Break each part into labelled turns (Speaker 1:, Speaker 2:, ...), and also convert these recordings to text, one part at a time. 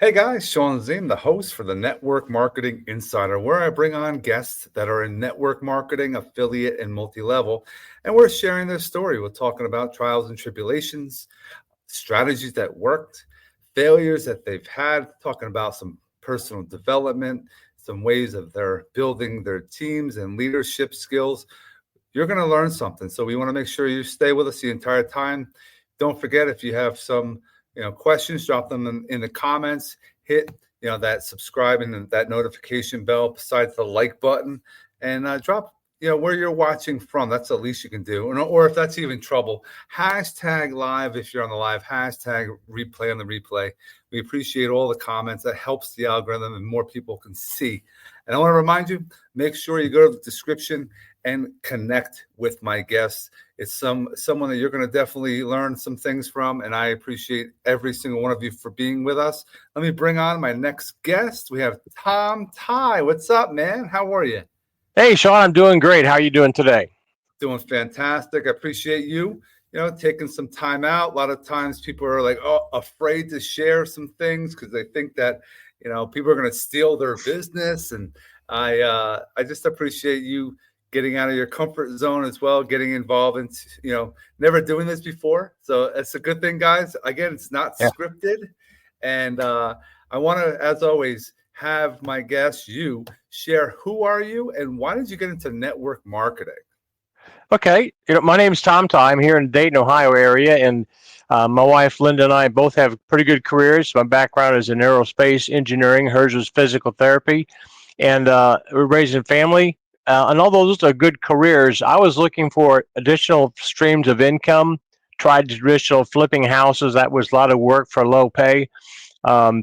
Speaker 1: Hey guys, Shawn Ziem, the host for the Network Marketing Insider, where I bring on guests that are in network marketing, affiliate, and multi-level, and we're sharing their story. We're talking about trials and tribulations, strategies that worked, failures that they've had, talking about some personal development, some ways of their building their teams and leadership skills. You're going to learn something. So we want to make sure you stay with us the entire time. Don't forget, if you have some questions, drop them in the comments. Hit that subscribe and that notification bell besides the like button, and drop where you're watching from. That's the least you can do. Or if that's even trouble, hashtag live if you're on the live, hashtag replay on the replay. We appreciate all the comments. That helps the algorithm and more people can see. And I want to remind you, make sure you go to the description and connect with my guests. It's someone that you're going to definitely learn some things from, and I appreciate every single one of you for being with us. Let me bring on my next guest. We have Tom Tighe. What's up, man? How are you?
Speaker 2: Hey, Shawn, I'm doing great. How are you doing today?
Speaker 1: Doing fantastic. I appreciate you, taking some time out. A lot of times people are like, afraid to share some things because they think that, people are going to steal their business. And I just appreciate you getting out of your comfort zone as well, getting involved in, never doing this before. So it's a good thing, guys. Again, it's not scripted. And I want to, as always, have my guests, you, share who are you and why did you get into network marketing?
Speaker 2: Okay. My name's Tom Tighe. I'm here in the Dayton, Ohio area, and my wife, Linda, and I both have pretty good careers. My background is in aerospace engineering. Hers was physical therapy. And we're raising a family. And although those are good careers, I was looking for additional streams of income, tried traditional flipping houses. That was a lot of work for low pay.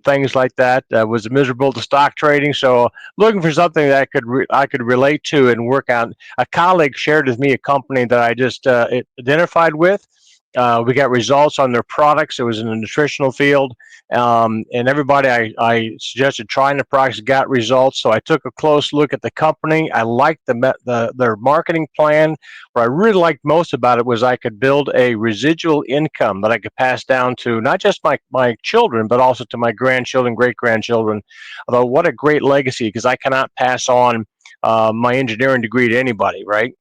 Speaker 2: Things like that. Was miserable to stock trading, so looking for something that I could relate to and work out. A colleague shared with me a company that I just identified with. We got results on their products. It was in the nutritional field, and everybody I suggested trying the products got results. So I took a close look at the company. I liked their marketing plan. What I really liked most about it was I could build a residual income that I could pass down to not just my children, but also to my grandchildren, great grandchildren. Although what a great legacy, because I cannot pass on my engineering degree to anybody, right?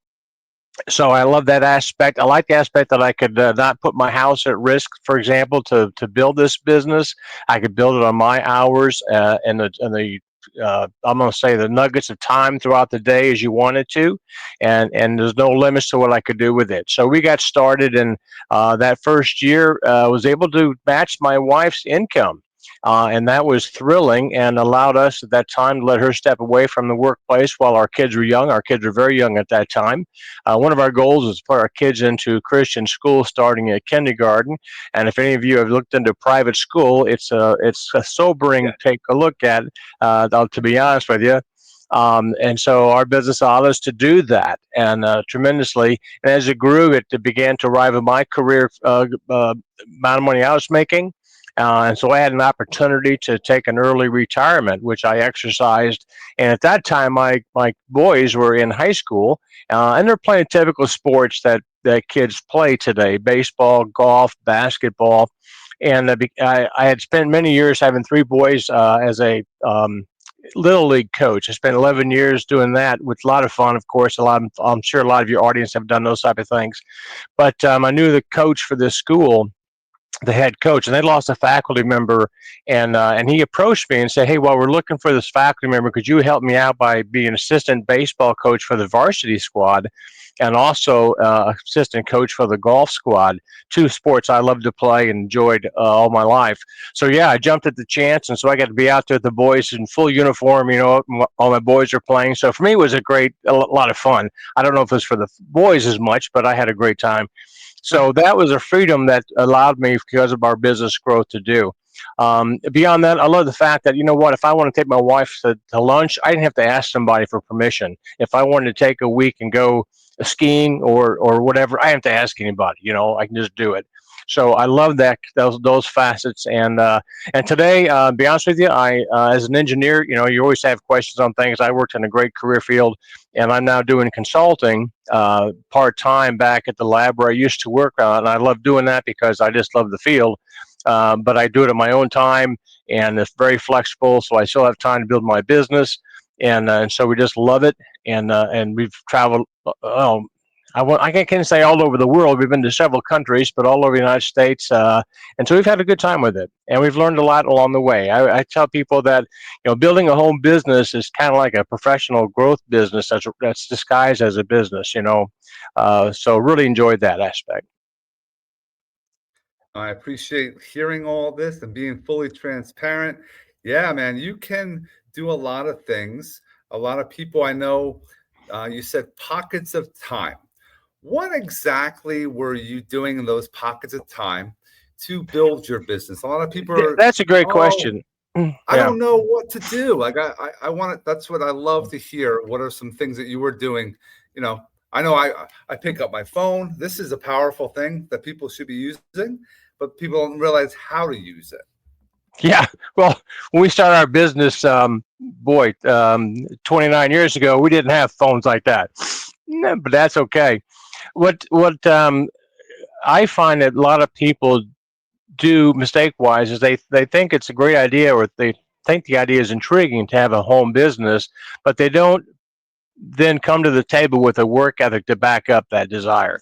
Speaker 2: So I love that aspect. I like the aspect that I could not put my house at risk, for example, to build this business. I could build it on my hours and the I'm going to say the nuggets of time throughout the day as you wanted to, and there's no limits to what I could do with it. So we got started, and that first year was able to match my wife's income. And that was thrilling and allowed us at that time to let her step away from the workplace while our kids were young. Our kids were very young at that time. One of our goals was to put our kids into Christian school starting at kindergarten. And if any of you have looked into private school, it's a sobering take a look at, to be honest with you. And so our business allowed us to do that, and tremendously. And as it grew, it began to rival my career amount of money I was making. And so I had an opportunity to take an early retirement, which I exercised. And at that time, my boys were in high school, and they're playing typical sports that kids play today: baseball, golf, basketball. And I had spent many years having three boys as a little league coach. I spent 11 years doing that, with a lot of fun, of course. I'm sure a lot of your audience have done those type of things. But I knew the coach for this school, the head coach, and they lost a faculty member, and he approached me and said, "Hey, while we're looking for this faculty member, could you help me out by being assistant baseball coach for the varsity squad, and also assistant coach for the golf squad? Two sports I love to play and enjoyed all my life." So yeah, I jumped at the chance, and so I got to be out there with the boys in full uniform. All my boys are playing, so for me it was a lot of fun. I don't know if it was for the boys as much, but I had a great time. So that was a freedom that allowed me, because of our business growth, to do. Beyond that, I love the fact that, if I want to take my wife to lunch, I didn't have to ask somebody for permission. If I wanted to take a week and go skiing or whatever, I didn't have to ask anybody. I can just do it. So I love those facets. And today, be honest with you, I as an engineer, you always have questions on things. I worked in a great career field, and I'm now doing consulting part time back at the lab where I used to work on. And I love doing that because I just love the field. but I do it at my own time, and it's very flexible, so I still have time to build my business, and so we just love it, and we've traveled. I can't say all over the world. We've been to several countries, but all over the United States, and so we've had a good time with it, and we've learned a lot along the way. I tell people that building a home business is kind of like a professional growth business that's disguised as a business. So really enjoyed that aspect.
Speaker 1: I appreciate hearing all this and being fully transparent. Yeah, man, you can do a lot of things. A lot of people I know, you said pockets of time. What exactly were you doing in those pockets of time to build your business? A lot of people are,
Speaker 2: That's a great
Speaker 1: oh,
Speaker 2: question.
Speaker 1: I
Speaker 2: Yeah.
Speaker 1: don't know what to do. Like I want to, that's what I love to hear. What are some things that you were doing? You know, I know I pick up my phone. This is a powerful thing that people should be using, but people don't realize how to use it.
Speaker 2: Yeah. Well, when we started our business, 29 years ago, we didn't have phones like that. No, but that's okay. What I find that a lot of people do mistake wise is they think it's a great idea, or they think the idea is intriguing to have a home business, but they don't then come to the table with a work ethic to back up that desire.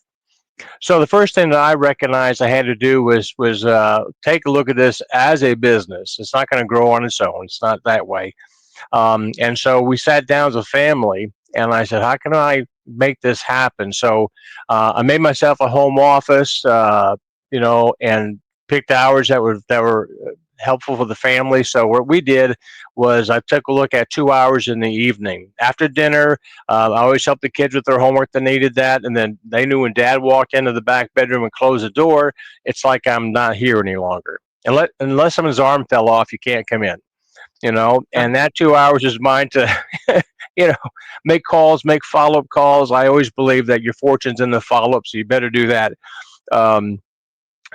Speaker 2: So the first thing that I recognized I had to do was take a look at this as a business. It's not going to grow on its own. It's not that way. And so we sat down as a family, and I said, "How can I make this happen?" So I made myself a home office, and picked hours that were helpful for the family. So what we did was I took a look at 2 hours in the evening after dinner. I always helped the kids with their homework that needed that, and then they knew when Dad walked into the back bedroom and closed the door, it's like I'm not here any longer. Unless someone's arm fell off, you can't come in. And that 2 hours is mine to, you know, make calls, make follow up calls. I always believe that your fortune's in the follow up, so you better do that. Um,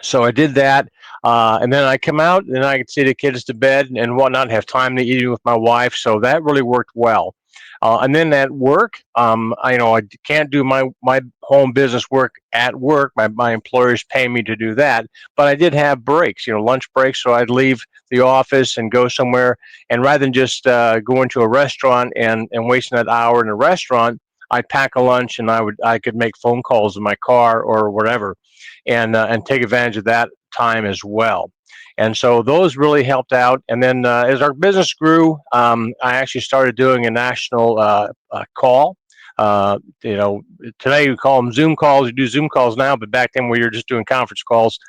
Speaker 2: so I did that, and then I come out and I could see the kids to bed and whatnot, have time to eat with my wife. So that really worked well. And then at work, I can't do my home business work at work. My employers pay me to do that, but I did have breaks, lunch breaks. So I'd leave the office and go somewhere, and rather than just go into a restaurant and wasting that hour in a restaurant, I'd pack a lunch and I could make phone calls in my car or whatever, and take advantage of that time as well. And so those really helped out. And then as our business grew, I actually started doing a national call. Today we call them Zoom calls. We do Zoom calls now, but back then we were just doing conference calls.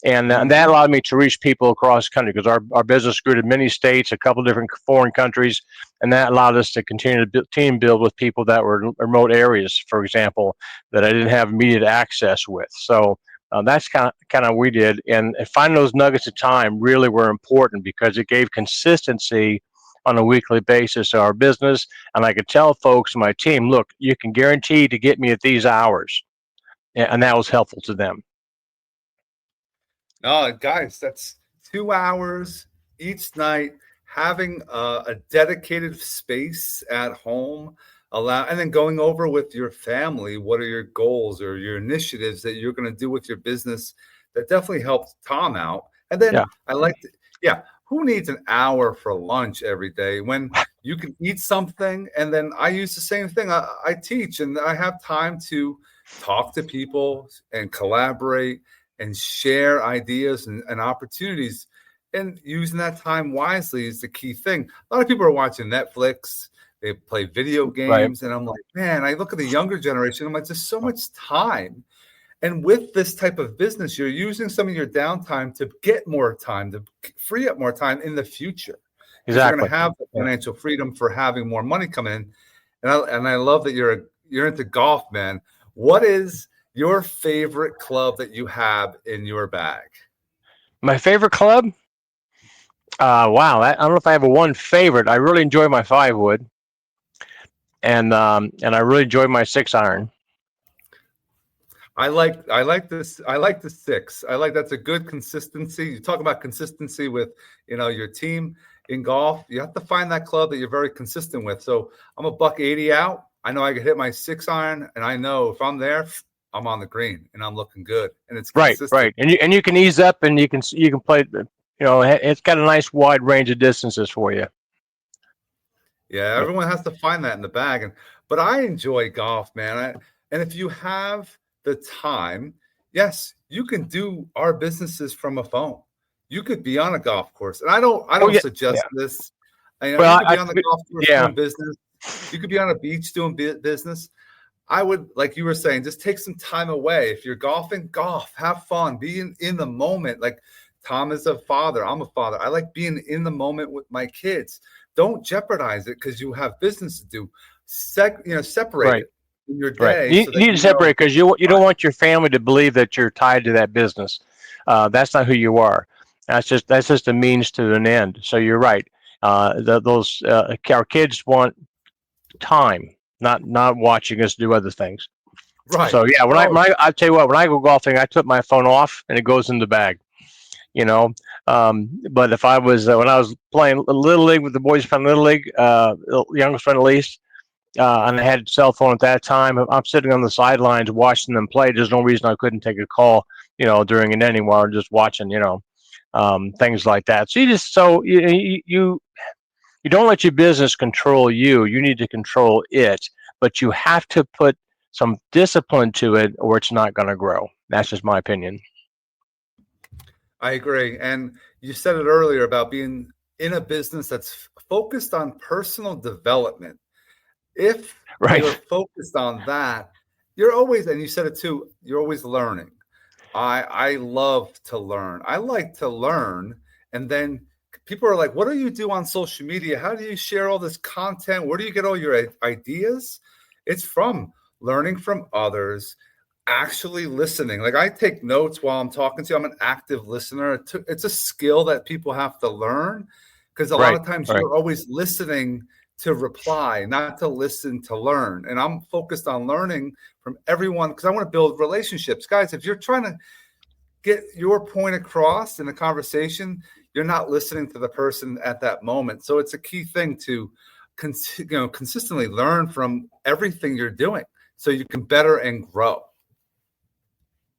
Speaker 2: And that
Speaker 1: Mhm.
Speaker 2: allowed me to reach people across the country because our business grew to many states, a couple different foreign countries, and that allowed us to continue to team build with people that were in remote areas, for example, that I didn't have immediate access with. So that's kind of what we did, and finding those nuggets of time really were important because it gave consistency on a weekly basis to our business, and I could tell folks in my team, look, you can guarantee to get me at these hours, and that was helpful to them.
Speaker 1: No, guys, that's 2 hours each night, having a dedicated space at home, and then going over with your family. What are your goals or your initiatives that you're going to do with your business? That definitely helped Tom out. And
Speaker 2: Yeah,
Speaker 1: then I like to, yeah, who needs an hour for lunch every day when you can eat something? And then I use the same thing. I teach and I have time to talk to people and collaborate and share ideas and opportunities. And using that time wisely is the key thing. A lot of people are watching Netflix, they play video
Speaker 2: right.
Speaker 1: games, and I'm like, man, I look at the younger generation, I'm like, there's so much time. And with this type of business, you're using some of your downtime to get more time, to free up more time in the future, because you're going
Speaker 2: Exactly.
Speaker 1: to have the
Speaker 2: Yeah.
Speaker 1: financial freedom for having more money come in. And I love that you're into golf, man. What is your favorite club that you have in your bag?
Speaker 2: My favorite club? Wow, I don't know if I have a one favorite. I really enjoy my 5 wood, and I really enjoy my 6 iron.
Speaker 1: I like this. I like the six. I like that's a good consistency. You talk about consistency with your team in golf. You have to find that club that you're very consistent with. So I'm a buck 80 out. I know I can hit my 6 iron, and I know if I'm there, I'm on the green and I'm looking good, and it's
Speaker 2: Right,
Speaker 1: consistent.
Speaker 2: right, and you can ease up and you can play. It's got a nice wide range of distances for you.
Speaker 1: Yeah, everyone has to find that in the bag. But I enjoy golf, man. And if you have the time, yes, you can do our businesses from a phone. You could be on a golf course, and I
Speaker 2: Oh
Speaker 1: don't
Speaker 2: yeah,
Speaker 1: suggest
Speaker 2: yeah.
Speaker 1: this. You
Speaker 2: Well,
Speaker 1: could be on the golf course
Speaker 2: yeah,
Speaker 1: doing business. You could be on a beach doing business. I would, like you were saying, just take some time away. If you're golfing, golf, have fun, be in the moment. Like Tom is a father, I'm a father. I like being in the moment with my kids. Don't jeopardize it because you have business to do. Separate
Speaker 2: right.
Speaker 1: it in your
Speaker 2: Right.
Speaker 1: day
Speaker 2: You
Speaker 1: so that
Speaker 2: need to
Speaker 1: you know.
Speaker 2: separate because you don't want your family to believe that you're tied to that business. That's not who you are. That's just a means to an end. So you're right. Our kids want time, not watching us do other things.
Speaker 1: Right.
Speaker 2: So yeah,
Speaker 1: Oh,
Speaker 2: I tell you what, when I go golfing, I put my phone off and it goes in the bag. You know, but if I was when I was playing little league with the boys playing little league, youngest one at least, and I had a cell phone at that time. I'm sitting on the sidelines watching them play. There's no reason I couldn't take a call, during an inning while I'm just watching, things like that. So you don't let your business control you. You need to control it, but you have to put some discipline to it, or it's not going to grow. That's just my opinion.
Speaker 1: I agree. And you said it earlier about being in a business that's focused on personal development. If you're
Speaker 2: Right.
Speaker 1: focused on that, you're always, and you said it too, you're always learning. I love to learn. I like to learn. And then people are like, what do you do on social media? How do you share all this content? Where do you get all your ideas? It's from learning from others, actually listening. Like I take notes while I'm talking to you. I'm an active listener. It's a skill that people have to learn because a lot
Speaker 2: Right.
Speaker 1: of times
Speaker 2: Right.
Speaker 1: you're always listening to reply, not to listen to learn. And I'm focused on learning from everyone because I want to build relationships. Guys, if you're trying to get your point across in a conversation, you're not listening to the person at that moment. So it's a key thing to consistently learn from everything you're doing so you can better and grow.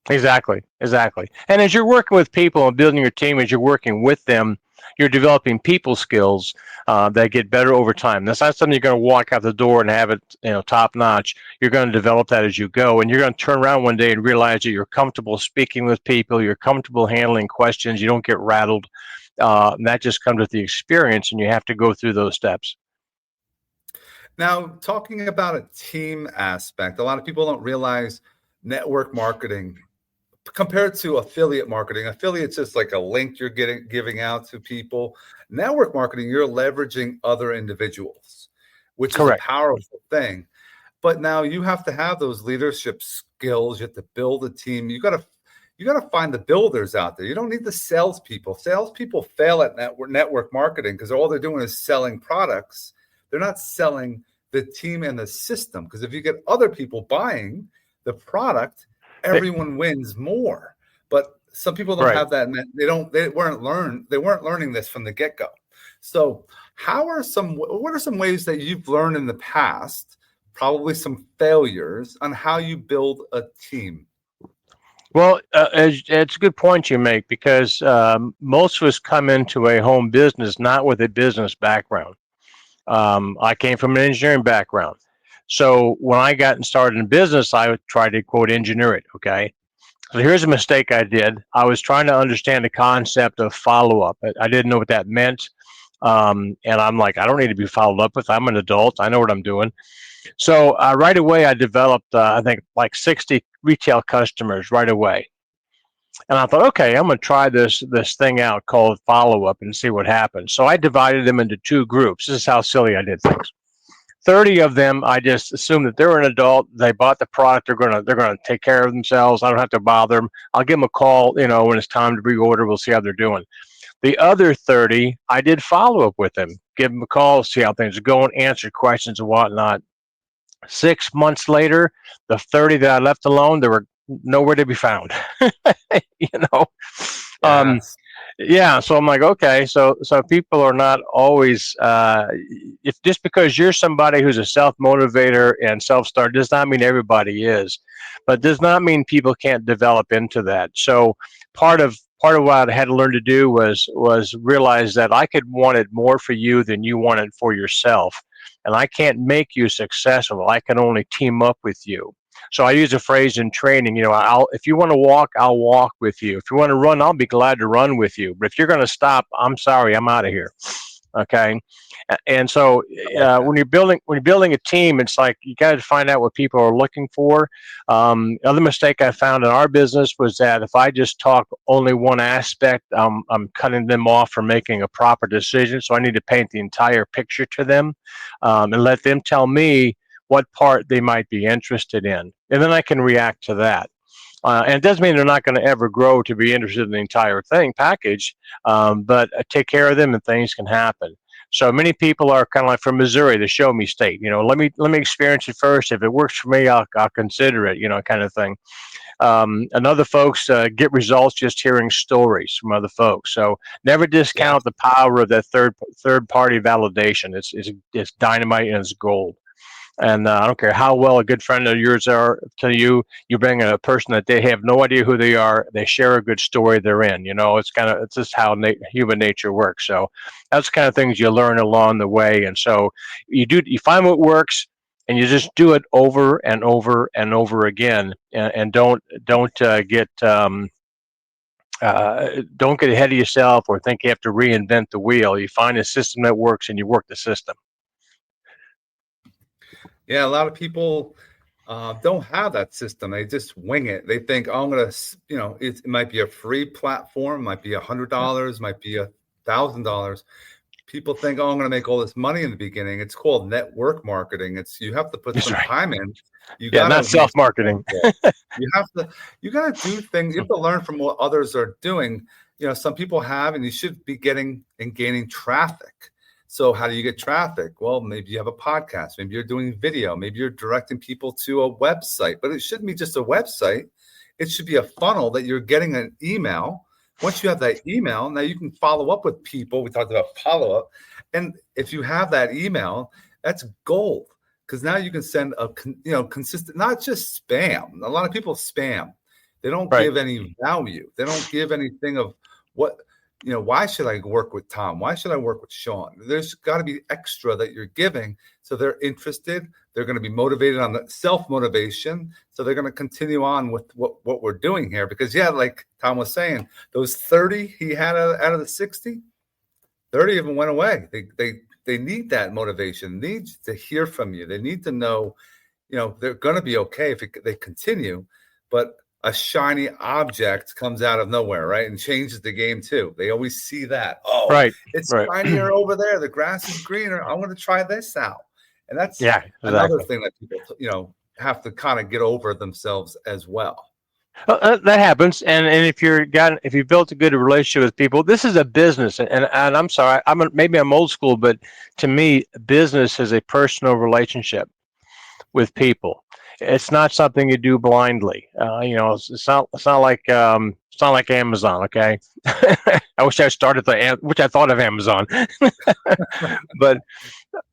Speaker 2: Exactly, exactly. And as you're working with people and building your team, as you're working with them, you're developing people skills that get better over time. That's not something you're going to walk out the door and have it, top notch. You're going to develop that as you go, and you're going to turn around one day and realize that you're comfortable speaking with people, you're comfortable handling questions, you don't get rattled. And that just comes with the experience, and you have to go through those steps.
Speaker 1: Now, talking about a team aspect, a lot of people don't realize network marketing compared to affiliate marketing. Affiliate's just like a link you're giving out to people. Network marketing, you're leveraging other individuals, which is a
Speaker 2: Correct.
Speaker 1: powerful thing. But now you have to have those leadership skills. You have to build a team. You got to find the builders out there. You don't need the salespeople. Salespeople fail at network marketing because all they're doing is selling products. They're not selling the team and the system. Because if you get other people buying the product,
Speaker 2: They-
Speaker 1: everyone wins more. But some people don't
Speaker 2: right.
Speaker 1: have that. They weren't learning this from the get-go. So what are some ways that you've learned in the past, probably some failures on how you build a team?
Speaker 2: Well, it's a good point you make because most of us come into a home business not with a business background. I came from an engineering background. So when I got started in business, I would try to quote engineer it. Okay. So here's a mistake I did. I was trying to understand the concept of follow up. I didn't know what that meant. And I'm like, I don't need to be followed up with. I'm an adult. I know what I'm doing. So right away, I developed, I think, like 60 retail customers right away. And I thought, okay, I'm going to try this thing out called follow up and see what happens. So I divided them into two groups. This is how silly I did things. 30 of them, I just assumed that they're an adult. They bought the product. They're gonna take care of themselves. I don't have to bother them. I'll give them a call, when it's time to reorder. We'll see how they're doing. The other 30, I did follow up with them, give them a call, see how things are going, answer questions and whatnot. 6 months later, the 30 that I left alone, they were nowhere to be found. you know, um,
Speaker 1: Yes.
Speaker 2: Yeah, so I'm like, okay, so people are not always if just because you're somebody who's a self motivator and self starter does not mean everybody is, but does not mean people can't develop into that. So part of what I had to learn to do was realize that I could want it more for you than you want it for yourself, and I can't make you successful. I can only team up with you. So I use a phrase in training, I'll if you want to walk, I'll walk with you. If you want to run, I'll be glad to run with you. But if you're going to stop, I'm sorry, I'm out of here. Okay. And so
Speaker 1: I like that.
Speaker 2: when you're building a team, it's like you got to find out what people are looking for. Another mistake I found in our business was that if I just talk only one aspect, I'm cutting them off from making a proper decision. So I need to paint the entire picture to them, and let them tell me what part they might be interested in, and then I can react to that. And it doesn't mean they're not going to ever grow to be interested in the entire thing package, but take care of them and things can happen. So many people are kind of like from Missouri, the show me state. Let me experience it first. If it works for me, I'll consider it. Kind of thing. And other folks get results just hearing stories from other folks. So never
Speaker 1: Yeah.
Speaker 2: discount the power of that third party validation. It's dynamite and it's gold. And I don't care how well a good friend of yours are to you, you bring a person that they have no idea who they are. They share a good story they're in. It's just how human nature works. So that's the kind of things you learn along the way. And so you find what works, and you just do it over and over and over again. And don't get ahead of yourself or think you have to reinvent the wheel. You find a system that works and you work the system.
Speaker 1: Yeah, a lot of people don't have that system. They just wing it. They think, oh, I'm gonna, it might be a free platform, might be $100, might be $1,000. People think, oh, I'm gonna make all this money in the beginning. It's called network marketing. You have to put
Speaker 2: That's
Speaker 1: some
Speaker 2: right.
Speaker 1: time in. You
Speaker 2: Yeah,
Speaker 1: gotta
Speaker 2: not
Speaker 1: make
Speaker 2: self
Speaker 1: some phone
Speaker 2: marketing.
Speaker 1: calls. You gotta do things. You have to learn from what others are doing. Some people have, and you should be getting and gaining traffic. So how do you get traffic? Well, maybe you have a podcast, maybe you're doing video, maybe you're directing people to a website, but it shouldn't be just a website. It should be a funnel that you're getting an email. Once you have that email, now you can follow up with people. We talked about follow up. And if you have that email, that's gold, because now you can send consistent, not just spam. A lot of people spam. They don't
Speaker 2: Right.
Speaker 1: give any value. They don't give anything of what, why should I work with Tom? Why should I work with Shawn? There's got to be extra that you're giving. So they're interested. They're going to be motivated on the self-motivation. So they're going to continue on with what we're doing here. Because, yeah, like Tom was saying, those 30 he had out of the 60, 30 of them went away. They need that motivation, need to hear from you. They need to know, they're going to be okay if they continue. But a shiny object comes out of nowhere, right? And changes the game too. They always see that. Oh,
Speaker 2: Right.
Speaker 1: it's
Speaker 2: Right.
Speaker 1: shinier over there. The grass is greener. I want to try this out. And that's
Speaker 2: Yeah,
Speaker 1: another
Speaker 2: exactly.
Speaker 1: thing that people, have to kind of get over themselves as well.
Speaker 2: That happens, and if you built a good relationship with people, this is a business, and I'm sorry, maybe I'm old school, but to me, business is a personal relationship with people. It's not something you do blindly. It's not like Amazon. Okay, I wish I started which I thought of Amazon, but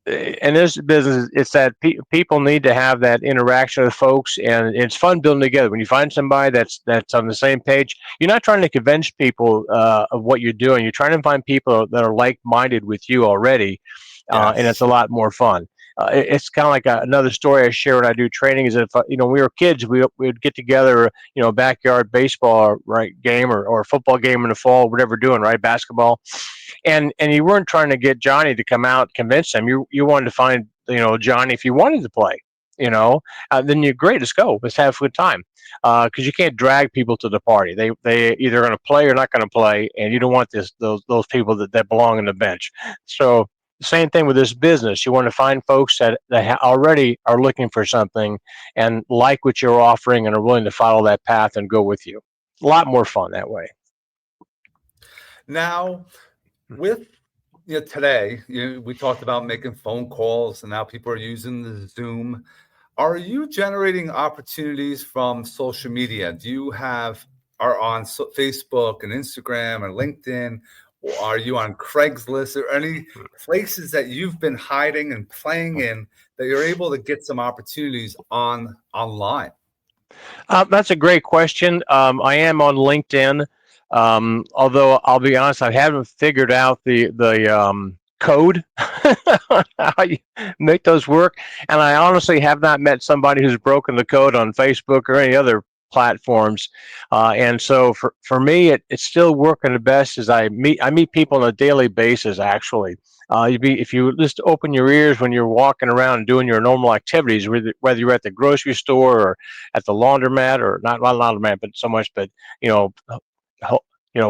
Speaker 2: in this business, it's that people need to have that interaction with folks, and it's fun building together. When you find somebody that's on the same page, you're not trying to convince people of what you're doing. You're trying to find people that are like-minded with you already, and it's
Speaker 1: Yes.
Speaker 2: a lot more fun. It's kind of like another story I share when I do training. Is if when we were kids, we would get together, backyard baseball right game or football game in the fall, whatever we're doing, right, basketball, and you weren't trying to get Johnny to come out and convince him. You wanted to find Johnny if you wanted to play. Then you're great. Let's go. Let's have a good time. Because you can't drag people to the party. They either going to play or not going to play, and you don't want those people that belong on the bench. So the same thing with this business. You want to find folks that already are looking for something and like what you're offering and are willing to follow that path and go with you. A lot more fun that way.
Speaker 1: Now, with today, we talked about making phone calls, and now people are using the Zoom. Are you generating opportunities from social media? Do you have are on Facebook and Instagram and LinkedIn? Or are you on Craigslist or any places that you've been hiding and playing in that you're able to get some opportunities online?
Speaker 2: That's a great question. I am on LinkedIn, although I'll be honest, I haven't figured out the code how you make those work, and I honestly have not met somebody who's broken the code on Facebook or any other platforms. And so for me, it's still working the best as I meet people on a daily basis. Actually, if you just open your ears when you're walking around and doing your normal activities, whether you're at the grocery store or at the laundromat, or not laundromat, but so much, but you know,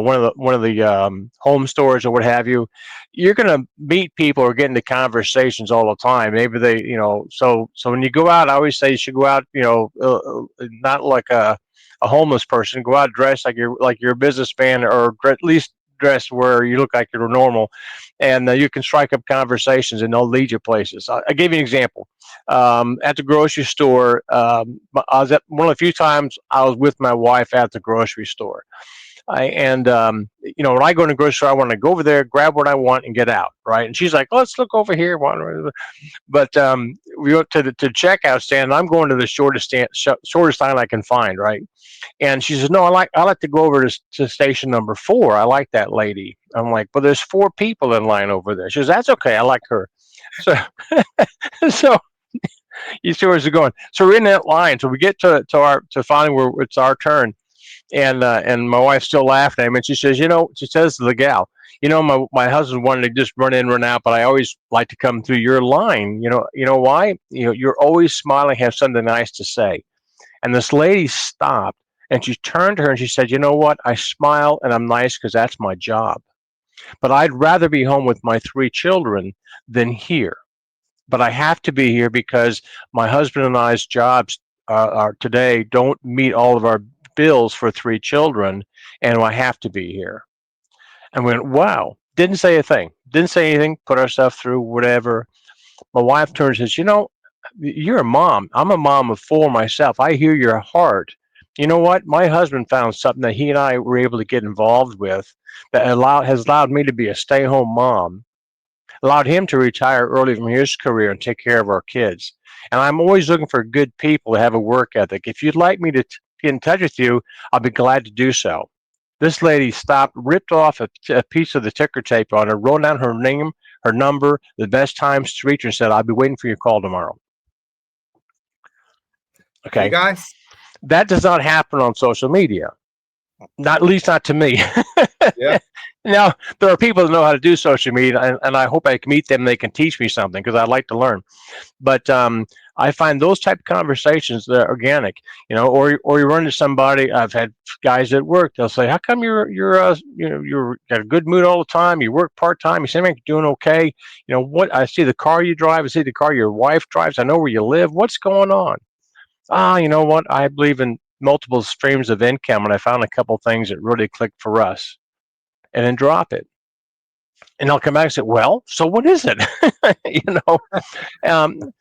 Speaker 2: one of the home stores or what have you, you're going to meet people or get into conversations all the time. Maybe so when you go out, I always say you should go out, not like a homeless person. Go out dressed like you're a businessman, or at least dressed where you look like you're normal, and you can strike up conversations and they'll lead you places. I give you an example. At the grocery store, I was at one of the few times I was with my wife at the grocery store. When I go in the grocery store, I want to go over there, grab what I want, and get out, right? And she's like, "Let's look over here." But we went to the checkout stand. And I'm going to the shortest line I can find, right? And she says, "No, I like to go over to station number 4. I like that lady." I'm like, "But there's 4 people in line over there." She says, "That's okay. I like her." So, so you see where it's going. So we're in that line. So we get to finally where it's our turn, and my wife's still laughing at me, and she says, she says to the gal, my husband wanted to just run in, run out, but I always like to come through your line. You know why? You're always smiling, have something nice to say. And this lady stopped, and she turned to her and she said, "You know what? I smile and I'm nice because that's my job. But I'd rather be home with my 3 children than here. But I have to be here because my husband and I's jobs are today don't meet all of our bills for 3 children, and I have to be here." And we went, "Wow." Didn't say a thing. Didn't say anything. Put our stuff through, whatever. My wife turns and says, "You're a mom. I'm a mom of 4 myself. I hear your heart. You know what? My husband found something that he and I were able to get involved with that has allowed me to be a stay-home mom, allowed him to retire early from his career and take care of our kids. And I'm always looking for good people to have a work ethic. If you'd like me to get in touch with you, I'll be glad to do so." This lady stopped, ripped off a piece of the ticker tape on her, wrote down her name, her number, the best times to reach her, and said, "I'll be waiting for your call tomorrow."
Speaker 1: You
Speaker 2: Okay.
Speaker 1: guys?
Speaker 2: That does not happen on social media. Not, at least not to me.
Speaker 1: Yeah.
Speaker 2: Now, there are people that know how to do social media, and I hope I can meet them and they can teach me something because I'd like to learn. But I find those type of conversations that are organic, or you run into somebody. I've had guys at work. They'll say, "How come you're got a good mood all the time? You work part time. You seem like you're doing okay. What? I see the car you drive. I see the car your wife drives. I know where you live. What's going on?" You know what? I believe in multiple streams of income, and I found a couple things that really clicked for us, and then drop it. And I'll come back and say, "Well, so what is it?" you know. Um,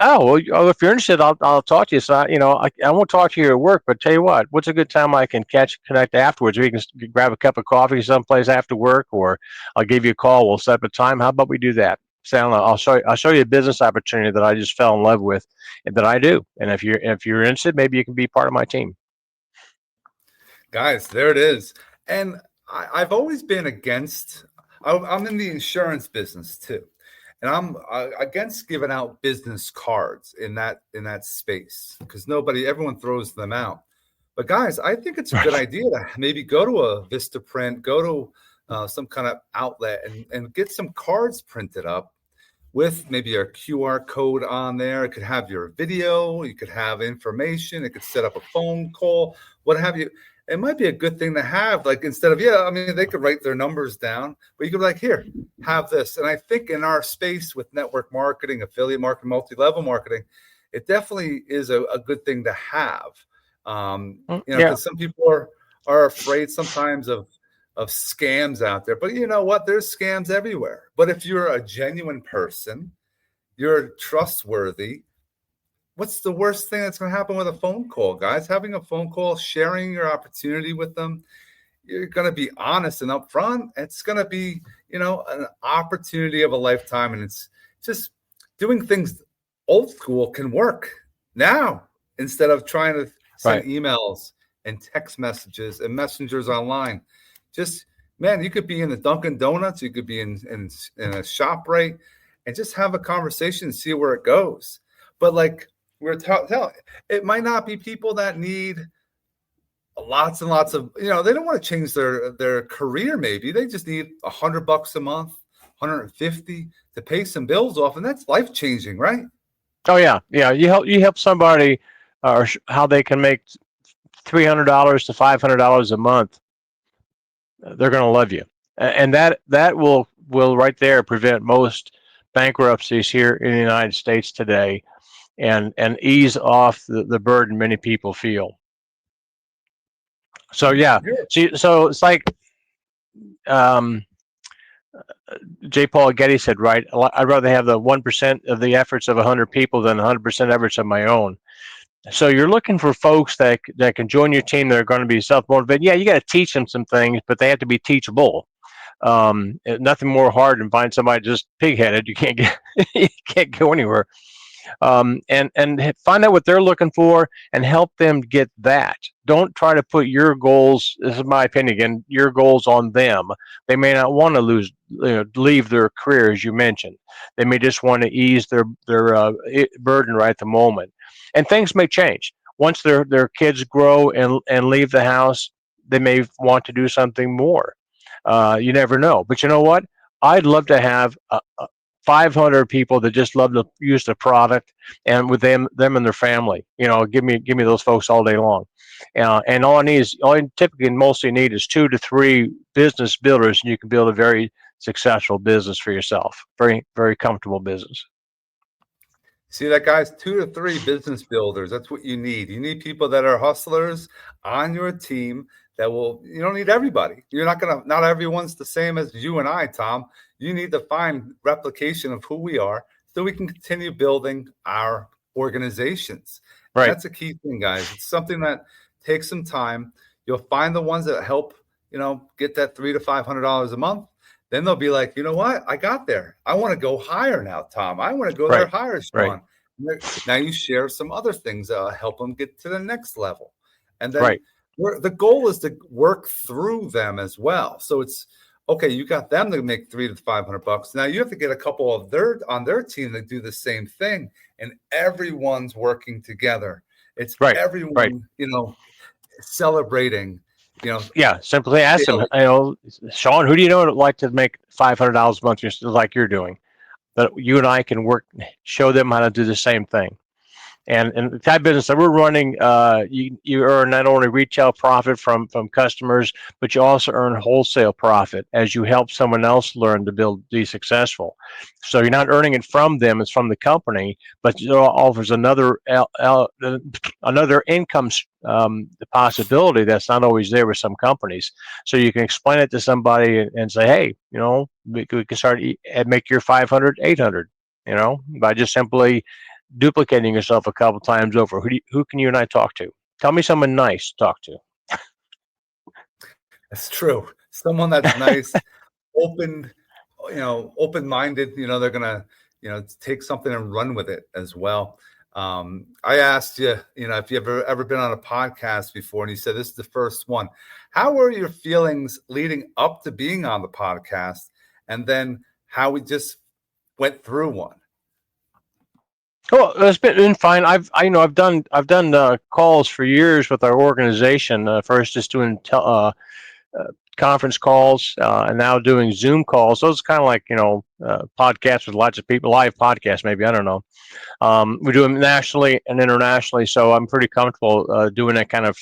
Speaker 2: Oh, well, if you're interested, I'll talk to you. So, I won't talk to you at work, but tell you what, what's a good time I can connect afterwards? We can grab a cup of coffee someplace after work, or I'll give you a call. We'll set up a time. How about we do that? Sound? I'll show you a business opportunity that I just fell in love with, and that I do. And if you're interested, maybe you can be part of my team.
Speaker 1: Guys, there it is. And I've always been against, I'm in the insurance business too. And I'm against giving out business cards in that space because everyone throws them out. But guys, I think it's a good
Speaker 2: Right.
Speaker 1: idea to maybe go to a Vistaprint, go to some kind of outlet and get some cards printed up with maybe a QR code on there. It could have your video, you could have information, it could set up a phone call, what have you. It might be a good thing to have, like instead of, they could write their numbers down, but you could be like, here, have this. And I think in our space with network marketing, affiliate marketing, multi-level marketing, it definitely is a good thing to have.
Speaker 2: Yeah.
Speaker 1: Because some people are afraid sometimes of scams out there. But you know what? There's scams everywhere. But if you're a genuine person, you're trustworthy, what's the worst thing that's going to happen with a phone call, guys? Having a phone call, sharing your opportunity with them. You're going to be honest and upfront. It's going to be, an opportunity of a lifetime. And it's just doing things old school can work now instead of trying to send
Speaker 2: Right.
Speaker 1: emails and text messages and messengers online. Just, man, you could be in the Dunkin' Donuts, you could be in a shop, right, and just have a conversation and see where it goes. But like we're telling, it might not be people that need lots and lots of, they don't want to change their career. Maybe they just need $100 a month, 150 to pay some bills off, and that's life changing, right?
Speaker 2: Oh yeah, yeah. You help somebody, or how they can make $300 to $500 a month. They're going to love you, and that will right there prevent most bankruptcies here in the United States today, and ease off the burden many people feel. So yeah, so it's like um, J. Paul Getty said, right? I'd rather have the 1% of the efforts of 100 people than 100% efforts of my own. So you're looking for folks that can join your team that are going to be self-motivated. Yeah, you got to teach them some things, but they have to be teachable. Nothing more hard than find somebody just pig-headed. You can't get you can't go anywhere. And find out what they're looking for and help them get that. Don't try to put your goals, this is my opinion again, your goals on them. They may not want to leave their career, as you mentioned. They may just want to ease their burden right at the moment. And things may change. Once their kids grow and leave the house, they may want to do something more. You never know. But you know what? I'd love to have 500 people that just love to use the product, and with them and their family. Give me those folks all day long. And all I typically mostly need is 2 to 3 business builders, and you can build a very successful business for yourself. Very, very comfortable business.
Speaker 1: See that, guys? 2 to 3 business builders. That's what you need. You need people that are hustlers on your team that will, you don't need everybody. Not everyone's the same as you and I, Tom. You need to find replication of who we are so we can continue building our organizations.
Speaker 2: Right.
Speaker 1: And that's a key thing, guys. It's something that takes some time. You'll find the ones that help, get that $300 to $500 a month. Then they'll be like, you know what? I got there. I want to go higher now, Tom. I want to go there higher, Shawn. Right. Now you share some other things that help them get to the next level. And then the goal is to work through them as well. So it's, okay, you got them to make $300 to $500. Now you have to get a couple of on their team that do the same thing. And everyone's working together. It's everyone, celebrating.
Speaker 2: Simply ask them, Shawn, who do you know would like to make $500 a month like you're doing? That you and I can work, show them how to do the same thing. And the type of business that we're running, you earn not only retail profit from customers, but you also earn wholesale profit as you help someone else learn to be successful. So you're not earning it from them; it's from the company, but it offers another income possibility that's not always there with some companies. So you can explain it to somebody and say, hey, we can start and make your 500, 800, by just simply duplicating yourself a couple times over. Who can you and I talk to? Tell me someone nice to talk to.
Speaker 1: That's true. Someone that's nice, open-minded. They're gonna, take something and run with it as well. I asked you, if you've ever been on a podcast before, and you said this is the first one. How were your feelings leading up to being on the podcast, and then how we just went through one?
Speaker 2: Well, it's been fine. I've done calls for years with our organization. First, just doing conference calls, and now doing Zoom calls. So it's kind of like podcasts with lots of people, live podcasts, maybe, I don't know. We do them nationally and internationally, so I'm pretty comfortable doing that kind of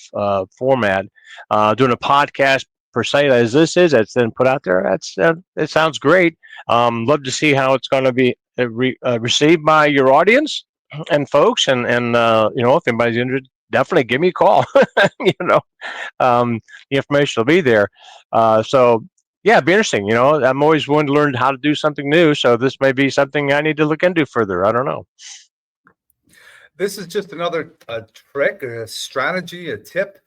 Speaker 2: format. Doing a podcast per se, as this is, that's then put out there. It sounds great. Love to see how it's going to be received by your audience and folks, and if anybody's interested, definitely give me a call. The information will be there. So yeah, it'd be interesting. I'm always willing to learn how to do something new. So this may be something I need to look into further. I don't know.
Speaker 1: this is just another trick, a strategy, a tip.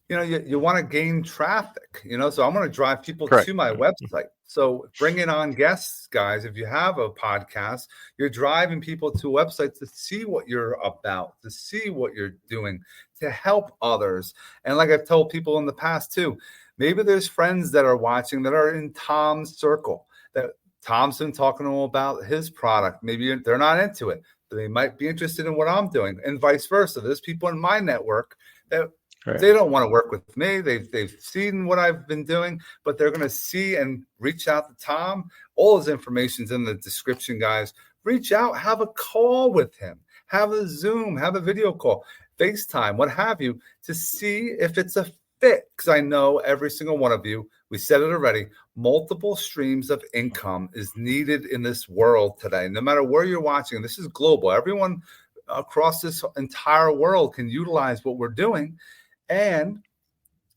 Speaker 1: You want to gain traffic, so I'm going to drive people
Speaker 2: Correct.
Speaker 1: to my website. So bringing on guests, guys, if you have a podcast, you're driving people to websites to see what you're about, to see what you're doing, to help others. And like I've told people in the past too, maybe there's friends that are watching that are in Tom's circle, that Tom's been talking to them about his product. Maybe they're not into it, but they might be interested in what I'm doing, and vice versa. There's people in my network that they don't want to work with me. They've seen what I've been doing, but they're going to see and reach out to Tom. All his information's in the description, guys. Reach out, have a call with him, have a Zoom, have a video call, FaceTime, what have you, to see if it's a fit. Because I know every single one of you, we said it already, multiple streams of income is needed in this world today. No matter where you're watching, this is global. Everyone across this entire world can utilize what we're doing. And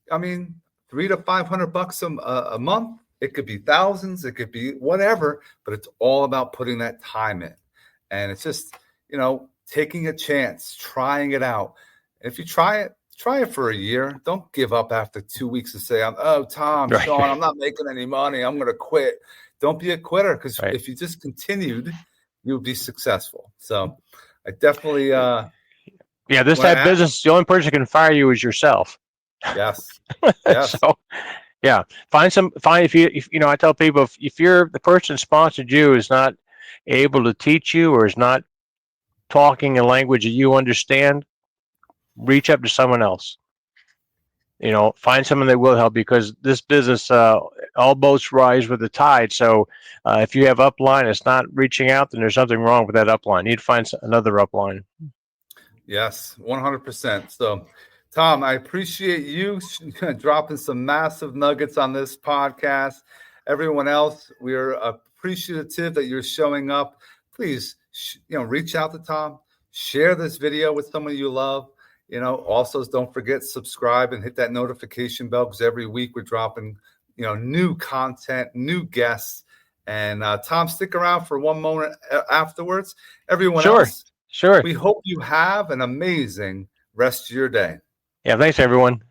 Speaker 1: I mean, $300 to $500 a month. It could be thousands. It could be whatever. But it's all about putting that time in. And it's just, taking a chance, trying it out. And if you try it for a year. Don't give up after 2 weeks and say, Tom,
Speaker 2: Right.
Speaker 1: Shawn, I'm not making any money. I'm going to quit. Don't be a quitter, because if you just continued, you would be successful. So I definitely
Speaker 2: this type of business, the only person who can fire you is yourself.
Speaker 1: Yes.
Speaker 2: So, if I tell people, if the person sponsored you is not able to teach you or is not talking a language that you understand, reach up to someone else. Find someone that will help, because this business, all boats rise with the tide. So if you have upline, it's not reaching out, then there's something wrong with that upline. You need to find another upline.
Speaker 1: Yes, 100%. So, Tom, I appreciate you dropping some massive nuggets on this podcast. Everyone else, we're appreciative that you're showing up. Please, reach out to Tom, share this video with someone you love. Also don't forget, subscribe and hit that notification bell, because every week we're dropping, new content, new guests. And Tom, stick around for one moment afterwards. Everyone else.
Speaker 2: Sure.
Speaker 1: We hope you have an amazing rest of your day.
Speaker 2: Yeah, thanks, everyone.